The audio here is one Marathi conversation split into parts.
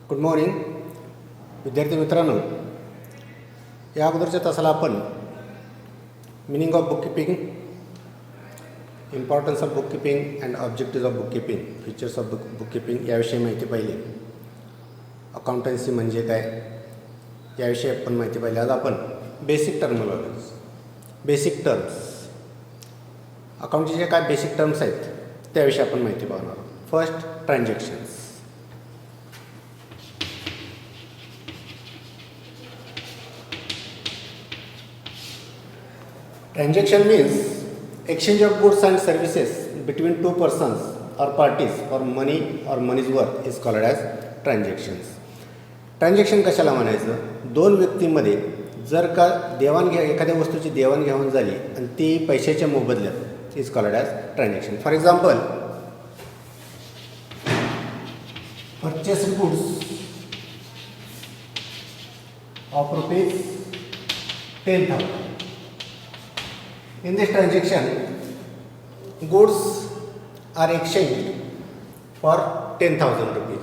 गुड मॉर्निंग विद्यार्थी मित्रांनो. या अगोदरच्या तासाला आपण meaning of bookkeeping, importance of bookkeeping and objective of bookkeeping, features of bookkeeping याविषयी माहिती पाहिली. अकाउंटन्सी म्हणजे काय याविषयी आपण माहिती पाहिली. आज आपण बेसिक टर्म्स अकाउंटचे जे काय बेसिक टर्म्स आहेत त्याविषयी आपण माहिती पाहणार आहोत. First, transactions. Transaction means exchange of goods and services between two persons or parties for money or money's worth is called as transactions. Transaction कशाला म्हणायचं? दोन व्यक्तींमध्ये जर का एखाद्या वस्तूची देवाणघेवाण झाली आणि ती पैशाच्या मोबदल्यात is called as transaction. For example, purchase goods of ₹10,000. In this transaction, goods are exchanged for 10,000 rupees.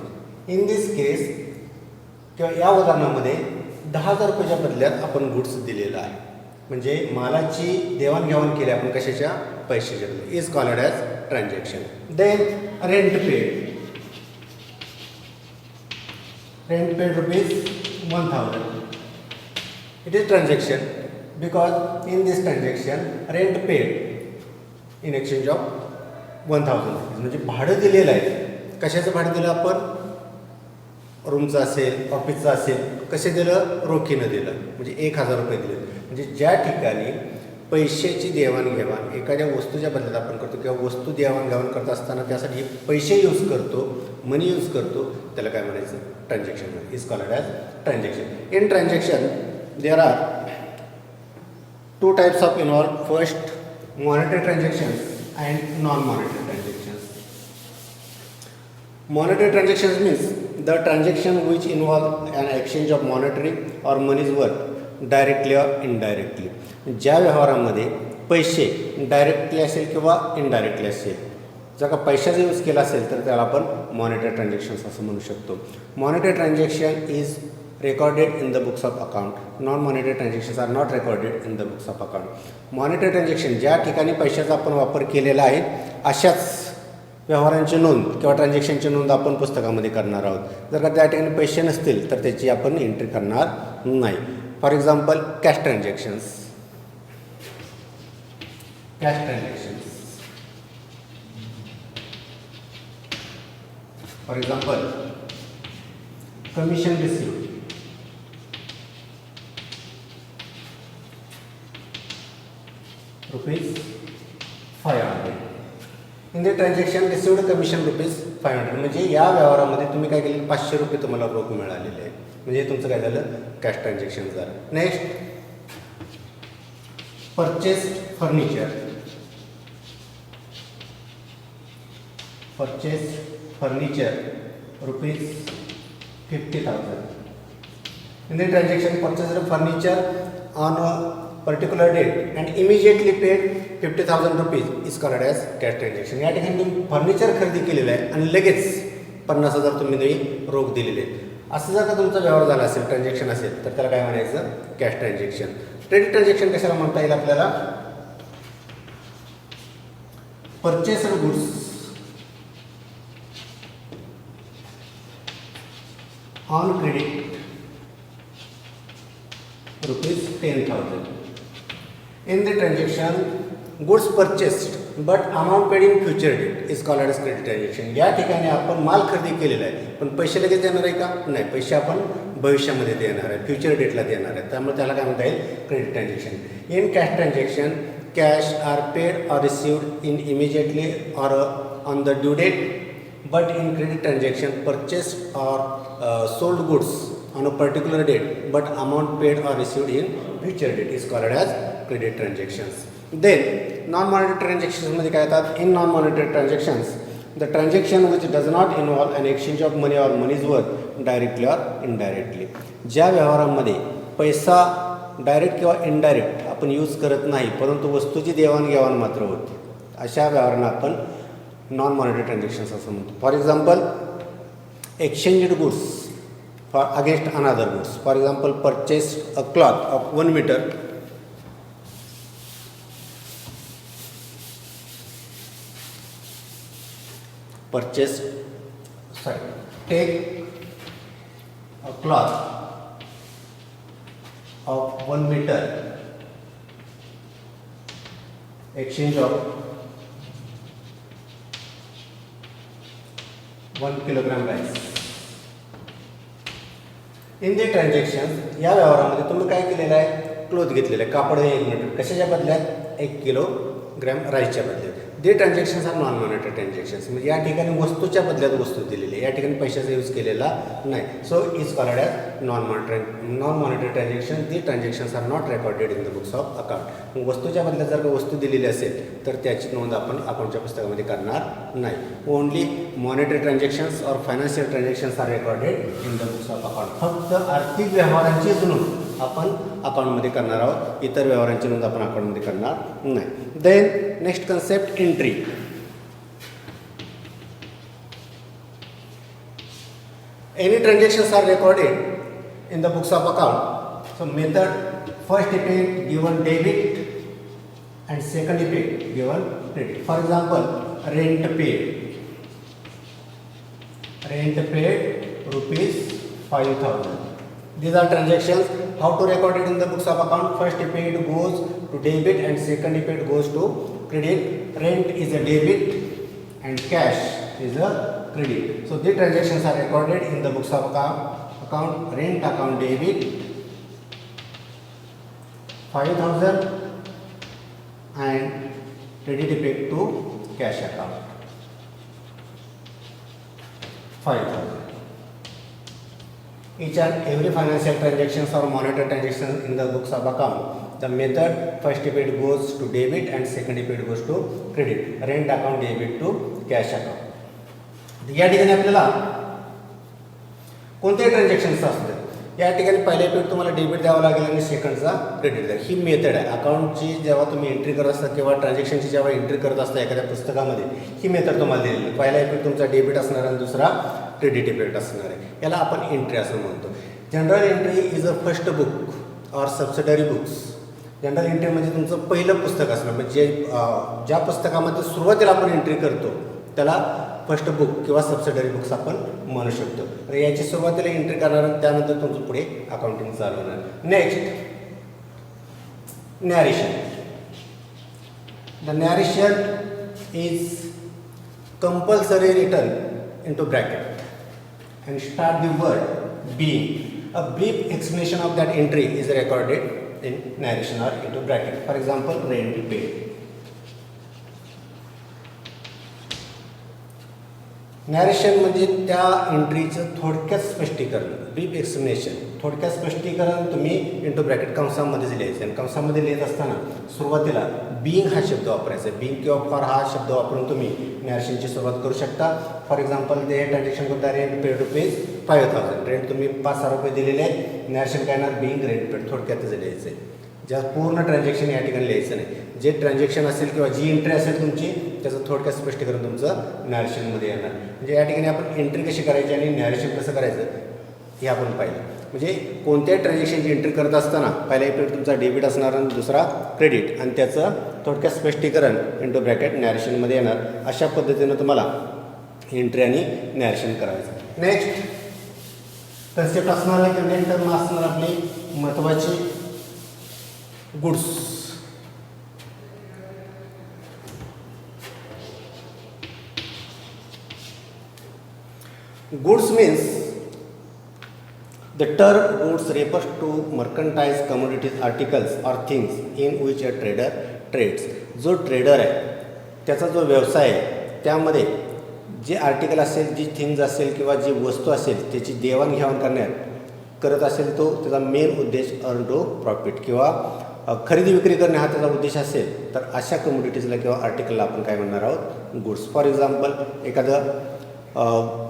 In this case, किंवा या उदाहरणामध्ये 10,000 रुपयाच्या बदल्यात आपण गुड्स दिलेला आहे. म्हणजे मालाची देवाणघेवाण केली आपण कशाच्या? पैशाच्या. Is called as transaction. Then rent paid ₹1,000. It is transaction because in this transaction rent paid in exchange of 1,000 rupees. म्हणजे भाडं दिलेलं आहे. कशाचं भाडं दिलं आपण? रूमचं असेल, ऑफिसचं असेल. कसे दिलं? रोखीनं दिलं. म्हणजे 1,000 रुपये दिले. म्हणजे ज्या ठिकाणी पैशाची देवाणघेवाण एखाद्या वस्तूच्या बदल्यात आपण करतो किंवा वस्तू देवाणघेवाण करत असताना त्यासाठी पैसे यूज करतो, मनी यूज करतो, त्याला काय म्हणायचं? Transaction. Is called as transaction. In transaction there are two types of involved. First, monetary transactions and non-monetary transactions. Monetary transactions means the transaction which involve an exchange of monetary or money's worth directly or indirectly. ज्या व्यवहारामध्ये पैसे डायरेक्टली असेल किंवा इनडायरेक्टली असेल, जर का पैशाचा यूज केला असेल तर त्याला आपण मॉनिटरी ट्रान्झॅक्शन्स असं म्हणू शकतो. Monetary transaction is recorded in the books of account. Non-monetary transactions are not recorded in the books of account. Monetary transaction ज्या ठिकाणी पैशाचा आपण वापर केलेला आहे अशाच व्यवहारांची नोंद किंवा ट्रान्झॅक्शनची नोंद आपण पुस्तकामध्ये करणार आहोत. जर का त्या ठिकाणी पैसे नसतील तर त्याची आपण एंट्री करणार नाही. For example, cash transactions. For example, commission received. ₹500. In the transaction received commission ₹500. म्हणजे या व्यवहारामध्ये तुम्ही काय केलं? ₹500 तुम्हाला रोख मिळालेले आहे. म्हणजे तुमचं काय झालं? कॅश ट्रान्झॅक्शन झालं. Next, purchased furniture. ₹50,000. In the transaction, purchased furniture on a particular date and immediately paid ₹50,000 is called as cash transaction. या ठिकाणी तुम्ही फर्निचर खरेदी केलेलं आहे आणि लगेच 50,000 तुम्ही रोख दिलेले आहेत. असं जर का तुमचा व्यवहार झाला असेल, ट्रान्झॅक्शन असेल, तर त्याला काय म्हणायचं? Cash transaction. क्रेडिट ट्रान्झॅक्शन कशाला म्हणता येईल आपल्याला? Purchased goods on credit ₹10,000. In the transaction, goods purchased but amount paid in future date is called as credit transaction. या ठिकाणी आपण माल खरेदी केलेला आहे पण पैसे लगेच देणार आहे का? नाही, पैसे आपण भविष्यामध्ये देणार आहे, फ्युचर डेटला देणार आहे. त्यामुळे त्याला काय म्हणता येईल? Credit transaction. In cash transaction, cash are paid or received in immediately or on the due date. But in credit transaction, purchased or sold goods on a particular date, but amount paid or received in future date is called as credit transactions. Then non-monetary transactions मध्ये काय येतात? In non-monetary transactions, the transaction which does not involve an exchange of money or money's worth directly or indirectly. ज्या व्यवहारामध्ये पैसा डायरेक्ट किंवा इनडायरेक्ट आपण यूज करत नाही परंतु वस्तूची देवाणघेवाण मात्र होते, अशा व्यवहारांना आपण नॉन मॉनिटरी ट्रान्झॅक्शन्स असं म्हणतो. For example, exchanged goods for against another goods. For example, purchased a cloth of 1 meter take a cloth of 1 meter, exchange of 1 kilogram rice. In the transaction या व्यवहारामध्ये तुम्ही काय केलेलं आहे, क्लोथ घेतलेलं आहे, कापड हे 1 मीटर, कशाच्या बदल्यात 1 किलोग्रॅम राईसच्या बदल्यात. They transactions are non monetary transactions, म्हणजे या ठिकाणी वस्तूच्या बदल्यात वस्तू दिलेली आहे, या ठिकाणी पैशाचा यूज केलेला नाही. So is called as non monetary transaction. The transactions are not recorded in the books of account. वस्तूच्या बदल्यात जर का वस्तू दिलेली असेल तर त्याची नोंद आपण अकाउंटच्या पुस्तकामध्ये करणार नाही. Only monetary transactions or financial transactions are recorded in the books of account. फक्त आर्थिक व्यवहारांचीच नोंद आपण अकाउंटमध्ये करणार आहोत, इतर व्यवहारांची नोंद आपण अकाउंटमध्ये करणार नाही. Then next concept, entry. Any transactions are recorded in the books of account. So method, first effect given debit and second effect given credit. For example, rent paid rupees 5,000. These are transactions. How to record it in the books of account? First effect goes to debit and second effect goes to credit. Rent is a debit and cash is a credit. So the transactions are recorded in the books of account. Rent account debit 5,000 and credit effect to cash account 5,000. Each and every financial transactions or monetary transactions in the books of account. The method, first effect goes to debit and second effect goes to credit. Rent account debit to cash account. या ठिकाणी आपल्याला कोणतेही ट्रान्झॅक्शन्स असतात, या ठिकाणी पहिल्या इफेक्ट तुम्हाला डेबिट द्यावं लागेल आणि सेकंडचा क्रेडिट द्या. ही मेथड आहे अकाउंटची. जेव्हा तुम्ही एंट्री करत असता किंवा ट्रान्झॅक्शनची जेव्हा एंट्री करत असता एखाद्या पुस्तकामध्ये, ही मेथड तुम्हाला दिलेली आहे. पहिला इफेक्ट तुमचा डेबिट असणार आणि दुसरा क्रेडिट इफेक्ट असणार आहे. याला आपण एंट्री असं म्हणतो. General entry is a first book or subsidiary books. General entry म्हणजे तुमचं पहिलं पुस्तक असणं, म्हणजे ज्या पुस्तकामध्ये सुरुवातीला आपण एंट्री करतो त्याला फर्स्ट बुक किंवा सबसिडरी बुक्स आपण म्हणू शकतो. तर याची सुरुवातीला एंट्री करणार, त्यानंतर तुमचं पुढे अकाउंटिंग चालू होणार. Next, narration. The narration is compulsory written into bracket and start the word being. A brief explanation of that entry is recorded in narration or into bracket. For example, rent paid. Narration म्हणजे त्या एंट्रीचं थोडक्यात स्पष्टीकरण, ब्रीफ एक्सप्लेनेशन. थोडक्यात स्पष्टीकरण तुम्ही इंटू ब्रॅकेट कंसामध्येच लिहायचं. आणि कंसामध्ये लिहित असताना सुरुवातीला बिंग हा शब्द वापरायचा. बिंग किंवा फॉर हा शब्द वापरून तुम्ही नॅरेशनची सुरुवात करू शकता. फॉर एक्झाम्पल, ते ट्रान्झॅक्शन करता रेंट पेड रुपीज 5,000. रेंट तुम्ही 5,000 रुपये दिलेले आहेत. नॅरेशन काय येणार, बिंग रेंट पेड. थोडक्यातच लिहायचं आहे. ज्या पूर्ण ट्रान्झॅक्शन या ठिकाणी लिहायचं नाही. जे ट्रान्झॅक्शन असेल किंवा जी एंट्री असेल तुमची, त्याचं थोडक्यात स्पष्टीकरण तुमचं नॅरेशनमध्ये येणार. म्हणजे या ठिकाणी आपण एंट्री कशी करायची आणि नॅरेशन कसं करायचं हे आपण पाहिलं. म्हणजे कोणत्याही ट्रान्झॅक्शनची एंट्री करत असताना पहिला इफेक्ट तुमचा डेबिट असणार आणि दुसरा क्रेडिट, आणि त्याचं थोडक्यात स्पष्टीकरण इंटू ब्रॅकेट नॅरेशनमध्ये येणार. अशा पद्धतीनं तुम्हाला एंट्री आणि नॅरेशन करायचं. नेक्स्ट कन्सेप्ट असणार आहे किंवा नेक्स्ट टर्म असणार आपली महत्त्वाची, goods. Goods means the term goods refers to mercantile commodities, articles or things in which a trader trades. जो ट्रेडर आहे त्याचा जो व्यवसाय आहे त्यामध्ये जे आर्टिकल असेल, जी थिंग्स असेल किंवा जी वस्तू असेल त्याची देवाणघेवाण करत असेल, तो त्याचा मेन उद्देश अर्न टू प्रॉफिट किंवा खरेदी विक्री करणे हा त्याचा उद्देश असेल, तर अशा कमोडिटीजला किंवा आर्टिकलला आपण काय म्हणणार आहोत, गुड्स. फॉर एक्झाम्पल, एखादं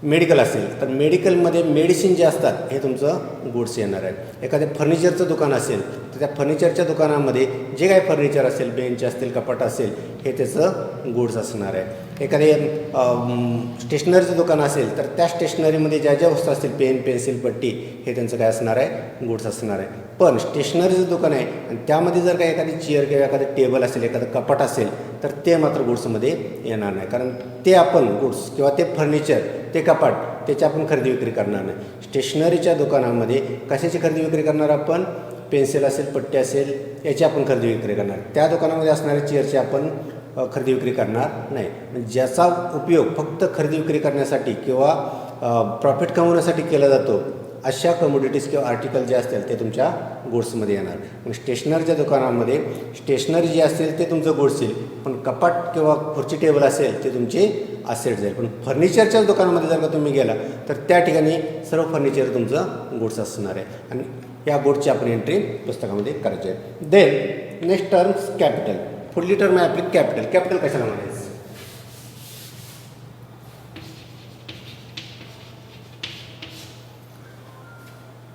मेडिकल असेल तर मेडिकलमध्ये मेडिसिन जे असतात हे तुमचं गुड्स येणार आहे. एखाद्या फर्निचरचं दुकान असेल तर त्या फर्निचरच्या दुकानामध्ये जे काही फर्निचर असेल, बेंच असतील, कपाट असेल, हे त्याचं गुड्स असणार आहे. एखादे स्टेशनरीचं दुकान असेल तर त्या स्टेशनरीमध्ये ज्या ज्या वस्तू असतील पेन पेन्सिल पट्टी हे त्यांचं काय असणार आहे गुड्स असणार आहे. पण स्टेशनरीचं दुकान आहे आणि त्यामध्ये जर काही एखादी चेअर किंवा एखादं टेबल असेल एखादं कपाट असेल तर ते मात्र गुड्समध्ये येणार नाही, कारण ते आपण गुड्स किंवा ते फर्निचर ते कपाट त्याची आपण खरेदी विक्री करणार नाही. स्टेशनरीच्या दुकानामध्ये कशाची खरेदी विक्री करणार आपण, पेन्सिल असेल पट्टी असेल याची आपण खरेदी विक्री करणार. त्या दुकानामध्ये असणाऱ्या चेअरची आपण खरेदी विक्री करणार नाही. ज्याचा उपयोग फक्त खरेदी विक्री करण्यासाठी किंवा प्रॉफिट कमवण्यासाठी केला जातो अशा कमोडिटीज किंवा आर्टिकल जे असतील ते तुमच्या गुड्समध्ये येणार. मग स्टेशनरीच्या दुकानामध्ये स्टेशनरी जे असेल ते तुमचं गुड्स येईल, पण कपाट किंवा खुर्ची टेबल असेल ते तुमचे असेट जाईल. पण फर्निचरच्या दुकानामध्ये जर का तुम्ही गेला तर त्या ठिकाणी सर्व फर्निचर तुमचं गुड्स असणार आहे आणि या गुड्सची आपण एंट्री पुस्तकामध्ये करायची आहे. Then next terms capital. पुढली टर्म आहे आपली कॅपिटल. कॅपिटल कशाला म्हणायचं?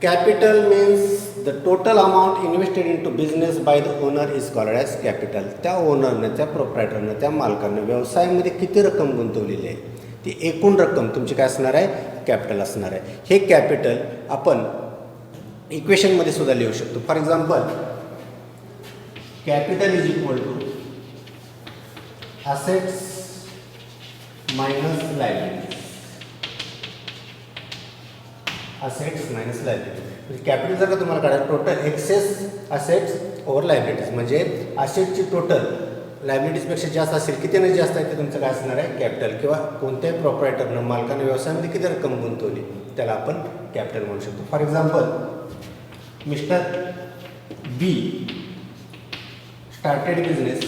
Capital means the total amount invested into business by the owner is called as capital. त्या ओनरनं, त्या प्रोप्रायटरनं, त्या मालकानं व्यवसायामध्ये किती रक्कम गुंतवलेली आहे ती एकूण रक्कम तुमची काय असणार आहे, कॅपिटल असणार आहे. हे कॅपिटल आपण इक्वेशनमध्ये सुद्धा लिहू शकतो. For example, capital is equal to assets minus liabilities. Assets minus liabilities म्हणजे कॅपिटल जर का तुम्हाला काढायला total excess assets over liabilities म्हणजे असेटची टोटल लायबिलिटीजपेक्षा जास्त असेल, किती जास्त आहे ते तुमचं काय असणार आहे, कॅपिटल. किंवा कोणत्याही प्रोप्रायटरनं मालकानं व्यवसायामध्ये किती रक्कम गुंतवली त्याला आपण कॅपिटल म्हणू शकतो. For example, mister be started business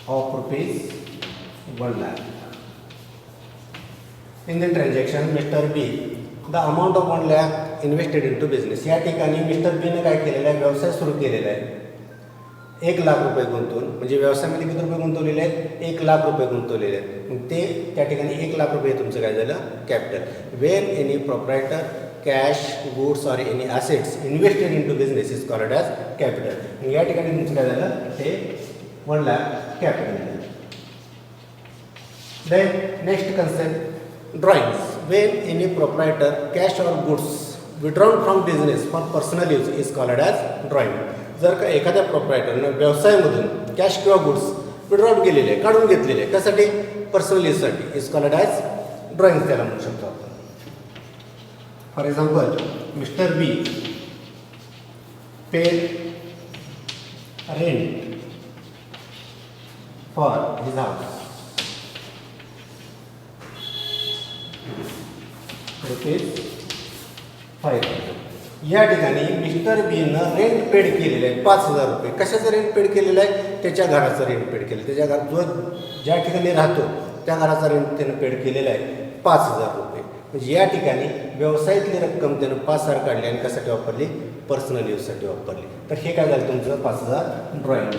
of rupees 1 lakh. In the transaction, Mr. B, the amount of 1 lakh invested into business. या ठिकाणी मिस्टर बीने काय केलेलं आहे, व्यवसाय सुरू केलेला आहे. 1 लाख रुपये गुंतवून, म्हणजे व्यवसायामध्ये किती रुपये गुंतवलेले आहेत, 1 लाख रुपये गुंतवलेले आहेत. मग ते त्या ठिकाणी 1 लाख रुपये तुमचं काय झालं, capital. When any proprietor cash goods or any assets invested into business is called as capital. या ठिकाणी तुमचं काय झालं, ते 1 लाख कॅपिटल झालं. Then next concept, drawings. When any proprietor cash or goods withdrawn from business for personal use is called as drawing. जर का एखाद्या प्रोप्रायटरनं व्यवसायामधून कॅश किंवा गुड्स विड्रॉ केलेले काढून घेतलेले कशासाठी, पर्सनल यूजसाठी, इज कॉल्ड ॲज ड्रॉइंग त्याला म्हणू शकतो आपण. For example, mister B paid rent for his house ₹5,000. या ठिकाणी मिस्टर बीनं रेंट पेड केलेलं आहे 5,000 रुपये. कशाचं रेंट पेड केलेलं आहे, त्याच्या घराचं रेंट पेड केलं. त्याच्या घरात जो ज्या ठिकाणी राहतो त्या घराचा रेंट त्यानं पेड केलेला आहे 5,000 रुपये. म्हणजे या ठिकाणी व्यवसायातली रक्कम त्यानं 5,000 काढली आणि कशासाठी वापरली, पर्सनल यूजसाठी वापरली. तर हे काय झालं तुमचं 5,000 ड्रॉइंग.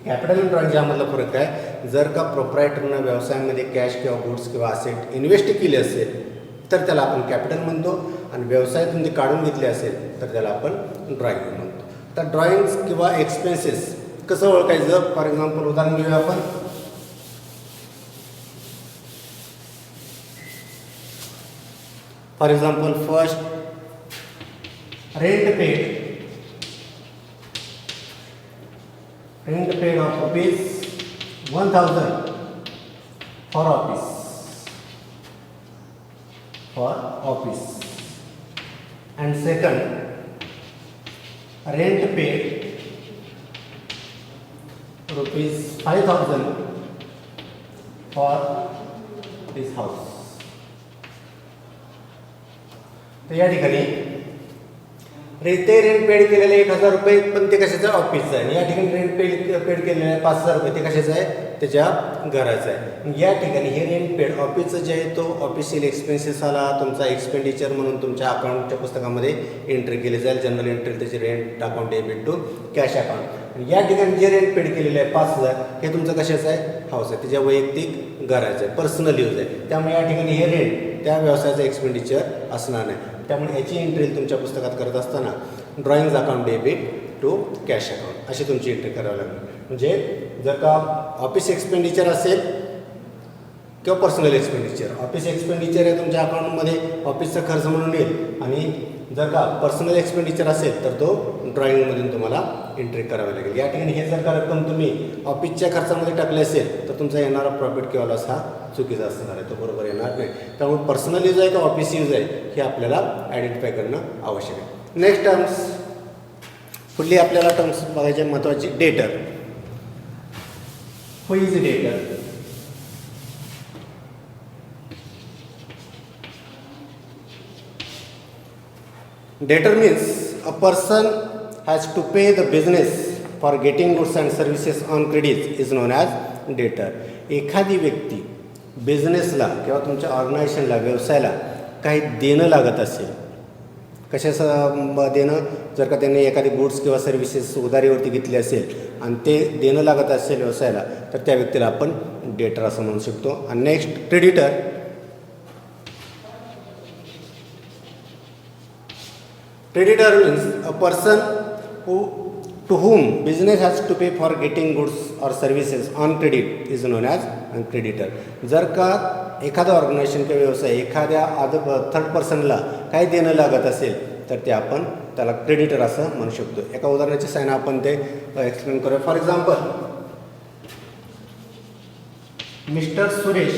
कॅपिटल आणि ड्रॉइंग यामधला फरक आहे, जर का प्रोप्रायटरनं व्यवसायामध्ये कॅश किंवा गुड्स किंवा असेट इन्व्हेस्ट केले असेल तर त्याला आपण कॅपिटल म्हणतो, आणि व्यवसायातून ते काढून घेतले असेल तर त्याला आपण ड्रॉइंग म्हणतो. तर ड्रॉइंग्स किंवा एक्सपेन्सेस कसं ओळखायचं, फॉर एक्झाम्पल उदाहरण घेऊया आपण. For example, first rent paid of rupees 1,000 for office. And second, rent paid rupees 5,000 for this house. तर या ठिकाणी ते रेंट पेड केलेले 1,000 रुपये, पण ते कशाचं, ऑफिसचं आहे. या ठिकाणी रेंट पेड केलेलं आहे 5,000 रुपये, ते कशाचं आहे, त्याच्या घराचं आहे. या ठिकाणी हे रेंट पेड ऑफिसचं जे आहे तो ऑफिशियल एक्सपेन्सेस आला, तुमचा एक्सपेंडिचर म्हणून तुमच्या अकाउंटच्या पुस्तकामध्ये एंट्री केली जाईल. जनरल एंट्री त्याची rent account debit to cash account. या ठिकाणी जे रेंट पेड केलेलं आहे 5,000 हे तुमचं कशाचं आहे, हाऊस आहे, त्याच्या वैयक्तिक घराचं आहे, पर्सनल यूज आहे. त्यामुळे या ठिकाणी हे रेंट त्या व्यवसायाचं एक्सपेंडिचर असणार नाही. त्यामुळे याची एंट्री तुमच्या पुस्तकात करत असताना drawings account debit to cash account अशी तुमची एंट्री करावी लागेल. म्हणजे जर का ऑफिस एक्सपेंडिचर असेल किंवा पर्सनल एक्सपेंडिचर, ऑफिस एक्सपेंडिचर आहे तुमच्या अकाउंटमध्ये ऑफिसचा खर्च म्हणून येईल, आणि जर का पर्सनल एक्सपेंडिचर असेल तर तो ड्रॉइंगमधून तुम्हाला एंट्री करावी लागेल. या ठिकाणी हे जर का रक्कम तुम्ही ऑफिसच्या खर्चामध्ये टाकली असेल तर तुमचा येणारा प्रॉफिट किंवा लॉस हा चुकीचा असणार आहे, तो बरोबर येणार नाही. त्यामुळे पर्सनल यूज आहे का ऑफिस यूज आहे हे आपल्याला आयडेंटिफाय करणं आवश्यक आहे. नेक्स्ट टर्म्स, पुढली आपल्याला टर्म्स बघायचे महत्त्वाची. डेटर. हू इज डेटर? Debtor means a person has to pay the business for getting goods and services on credit is known as debtor. एखादी व्यक्ती बिझनेसला किंवा तुमच्या ऑर्गनायझेशनला, व्यवसायाला काही देणं लागत असेल, कशाचं देणं, जर का त्यांनी एखादी गुड्स किंवा सर्व्हिसेस उधारीवरती घेतली असेल आणि ते देणं लागत असेल व्यवसायाला, तर त्या व्यक्तीला आपण डेटर असं म्हणू शकतो. आणि next, creditor. Creditor means a person to whom business has to pay for getting goods or services on credit is known as creditor. जर का एखादा ऑर्गनायझेशन किंवा व्यवसाय एखाद्या थर्ड पर्सनला काही देणं लागत असेल तर ते आपण त्याला क्रेडिटर असं म्हणू शकतो. एका उदाहरणाची साइन आपण ते एक्सप्लेन करूया. For example, mister Suresh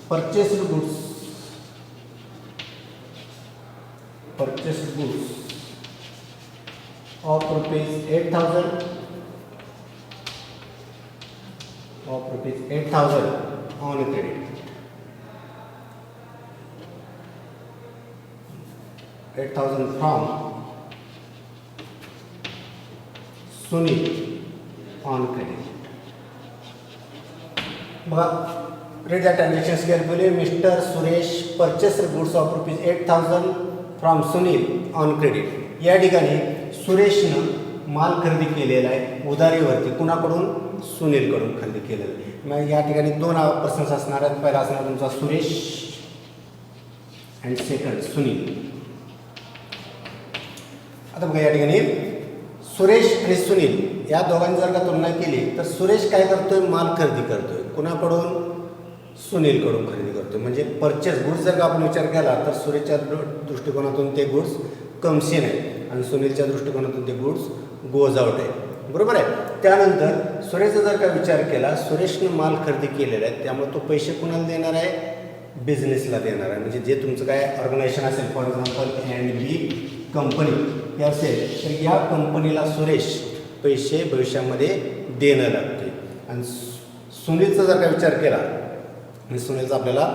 purchased goods of rupees 8,000 on credit. 8,000 from Sunil on credit. Read the transactions carefully. Mr. Suresh purchased goods of rupees 8,000 from Sunil on credit. या ठिकाणी सुरेशनं माल खरेदी केलेला आहे उधारीवरती. कुणाकडून? सुनीलकडून खरेदी केलेलं आहे. मग या ठिकाणी दोन पर्सन्स असणार आहेत. पहिला असणार तुमचा सुरेश अँड सेकंड सुनील. आता बघा, या ठिकाणी सुरेश आणि सुनील या दोघांनी जर का तुलना केली तर सुरेश काय करतोय? माल खरेदी करतोय. कुणाकडून? सुनीलकडून खरेदी करतो. म्हणजे परचेस गुड्स जर का आपण विचार केला तर सुरेशच्या दृष्टिकोनातून ते गुड्स कम्स इन आहे आणि सुनीलच्या दृष्टिकोनातून ते गुड्स गोज आउट आहे. बरोबर आहे. त्यानंतर सुरेशचा जर का विचार केला, सुरेशनं माल खरेदी केलेला आहे, त्यामुळे तो पैसे कुणाला देणार आहे? बिझनेसला देणार आहे. म्हणजे जे तुमचं काय ऑर्गनायझेशन असेल, फॉर एक्झाम्पल A&B कंपनी हे असेल, तर या कंपनीला सुरेश पैसे भविष्यामध्ये देणं लागते. आणि सुनीलचा जर का विचार केला, आणि सुनीलचा आपल्याला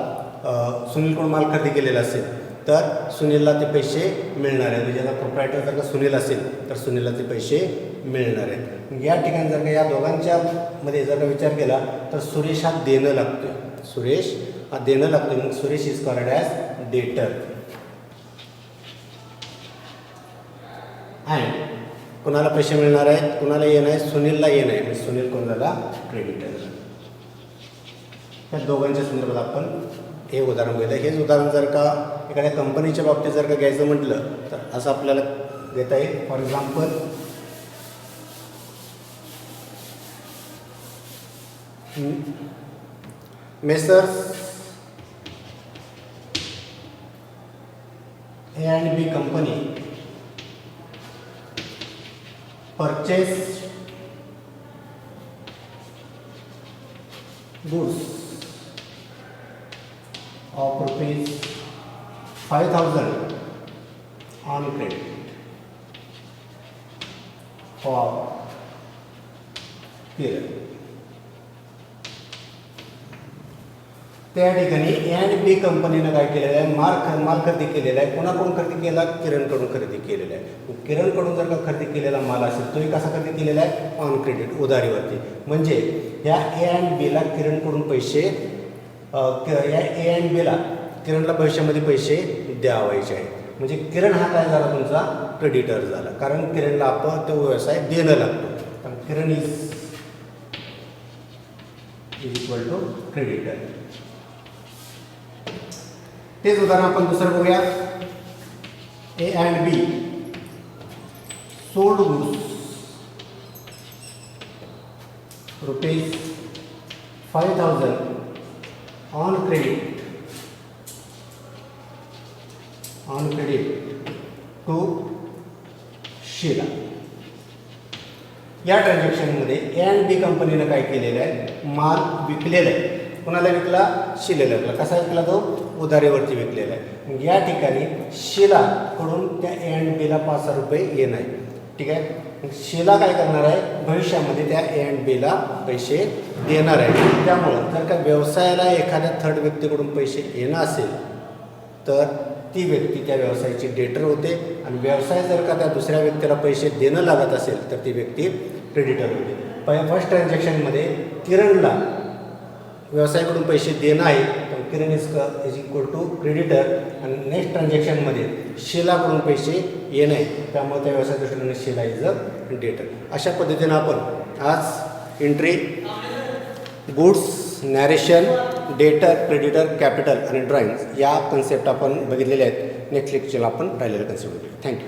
सुनीलकडून माल खरेदी केलेला असेल तर सुनीलला ते पैसे मिळणार आहेत. म्हणजे आता प्रोप्रायटर जर का सुनील असेल तर सुनीलला ते पैसे मिळणार आहेत. या ठिकाणी जर का या दोघांच्या मध्ये जर का विचार केला तर सुरेश हा देणं लागतोय. सुरेश हा देणं लागतोय. मग सुरेश इज कॉल्ड ॲज डेटर. अँड कुणाला पैसे मिळणार आहेत? कुणाला येणं आहे? सुनीलला येणं आहे. म्हणजे सुनील कोण झाला? क्रेडिटर. या दोघांच्या संदर्भात आपण हे उदाहरण घेतलं. हेच उदाहरण जर का एखाद्या कंपनीच्या बाबतीत जर का घ्यायचं म्हटलं तर असं आपल्याला घेता येईल. For example, messrs A&B company purchase goods of rupees 5,000 on credit for period. त्या ठिकाणी A&B कंपनीनं काय केलेलं आहे? माल खरेदी केलेला आहे. कोणाकडून खरेदी केला? किरणकडून खरेदी केलेला आहे. किरणकडून जर का खरेदी केलेला माल असेल तोही कसा खरेदी केलेला आहे? ऑन क्रेडिट, उधारीवरती. म्हणजे या A&Bला किरणकडून पैसे, या A&Bला किरणला भविष्यामध्ये पैसे द्यावायचे आहेत. म्हणजे किरण हा काय झाला? तुमचा क्रेडिटर झाला. कारण किरणला आपण तो व्यवसाय देणं लागतो. कारण Kiran is equal to creditor. तेच उदाहरण आपण दुसरं बघूया. A and B sold goods ₹5,000 on credit to Sheela. या ट्रान्झॅक्शनमध्ये ए अँड बी कंपनीनं काय केलेलं आहे, माल विकलेला आहे. कोणाला विकला? शीलेला विकला. कसा विकला? तो उधारीवरती विकलेला आहे. मग या ठिकाणी शीलाकडून त्या ए अँड बीला ₹5,000 येणार आहे. ठीक आहे. मग शीला काय करणार आहे, भविष्यामध्ये त्या ए अँड बीला पैसे देणार आहे. त्यामुळं जर का व्यवसायाला एखाद्या थर्ड व्यक्तीकडून पैसे येणं असेल तर ती व्यक्ती त्या व्यवसायाची डेटर होते आणि व्यवसाय जर का त्या दुसऱ्या व्यक्तीला पैसे देणं लागत असेल तर ती व्यक्ती क्रेडिटर होते. फर्स्ट ट्रान्झॅक्शनमध्ये किरणला व्यवसायाकडून पैसे देणं आहे, पण किरण इज इक्वल टू क्रेडिटर. आणि नेक्स्ट ट्रान्झॅक्शनमध्ये शीलाकडून पैसे येणं आहे, त्यामुळे त्या व्यवसाय दृष्टीने शीला इज अ डेटर. अशा पद्धतीनं आपण आज एंट्री, गुड्स, नॅरेशन, डेटर, क्रेडिटर, कॅपिटल आणि ड्रॉइंग्स या कन्सेप्ट आपण बघितलेले आहेत. नेक्स्ट लेक्चरला आपण राहिलेले कन्सेप्ट बघूया. थँक्यू.